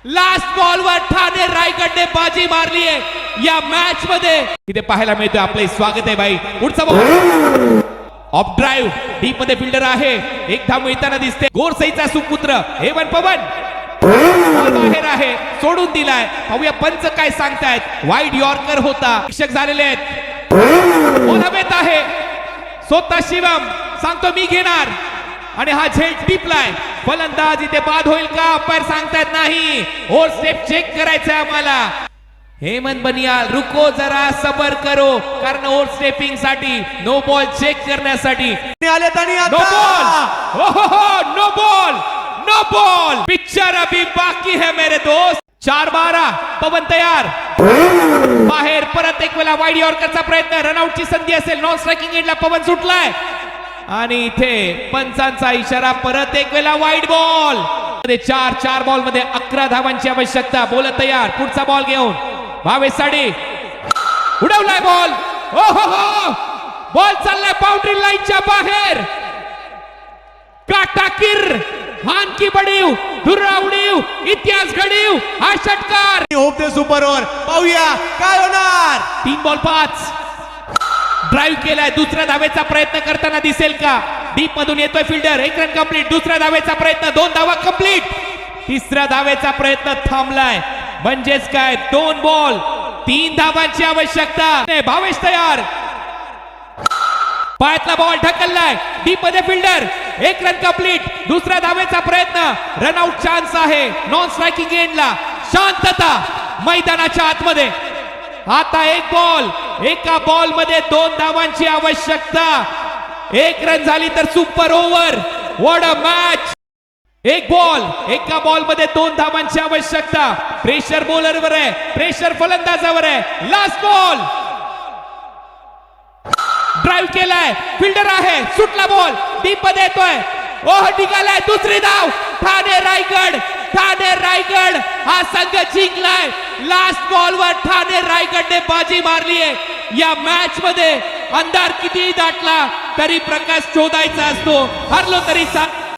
Last बॉलवर Thane रायगडने बाजी मारली आहे या मॅच मध्ये. इथे पाहायला मिळतोय आपले स्वागत आहे भाई. पुढचा बॉल ऑफ ड्राईव्ह डीप मध्ये फिल्डर आहे. एक धाव मिळताना दिसते. गोरसईचा सुपुत्र हेवन पवन बाहेर आहे, सोडून दिलाय. पाहूया पंच काय सांगतायत. वाईड यॉर्कर होता, शिक्षक झालेले आहेत. बॉल हवेत आहे. स्वतः शिवम सांगतो मी घेणार आणि हा झेल टिपलाय. फलंदाज इथे बाद होईल का अंपायर सांगतायत नाही. ओर स्टेप चेक करायचं आम्हाला. हेमंत बनियाल रुको जरा सबर करो, कारण ओर स्टेपिंग साठी नो बॉल चेक करण्यासाठी no ball. No ball, no ball. Picture अभी बाकी है मेरे दोस्त. 4-12 पवन तयार. बाहेर परत एक वेळा वाईड यॉर्करचा प्रयत्न. रनआउटची संधी असेल. नॉन स्ट्रायकिंग एंडला पवन सुटलाय आणि इथे पंचांचा इशारा. परत एक वेळा वाईड बॉल. 4 बॉल मध्ये 11 धावांची आवश्यकता. बोलत तयार. पुढचा बॉल घेऊन भावेश साडी उडवलाय बॉल. बॉल चाललाय बाउंड्री लाईनच्या बाहेर. काटाकीर हान की बडीव धुर्रा उडीव इतिहास घडीव हा षटकार. Hope they super over. पाहूया काय होणार. 3 बॉल 5. ड्राईव्ह केलाय. दुसऱ्या धावेचा प्रयत्न करताना दिसेल का. डीप मधून येतोय फिल्डर. 1 run complete. दुसऱ्या धावेचा प्रयत्न. 2 धावा कंप्लीट. तिसऱ्या धावेचा प्रयत्न थांबलाय. म्हणजेच काय 2 बॉल 3 धावांची आवश्यकता. भावेश तयार. पायातला बॉल ढकललाय. डीप मध्ये फिल्डर. 1 run complete. दुसऱ्या धावेचा प्रयत्न. रनआउट चान्स आहे नॉन स्ट्रायकिंग एंडला. शांतता मैदानाच्या आतमध्ये. आता 1 बॉल. एका बॉल मध्ये 2 धावांची आवश्यकता. 1 रन झाली तर super over. What a match. 1 ball. एका बॉल मध्ये 2 धावांची आवश्यकता. प्रेशर बॉलरवर आहे, प्रेशर फलंदाजावर आहे. Last ball. ड्राईव्ह केलाय. फिल्डर आहे. सुटला बॉल. डीप मध्ये येतोय. ओह निघालाय. दुसरी धाव. ठाणे रायगड. ठाणे रायगड हा संघ जिंकलाय. लास्ट बॉलवर ठाणे रायगडने बाजी मारली आहे या मॅच मध्ये. अंधार कितीही दाटला तरी प्रकाश शोधायचा असतो. हरलो तरी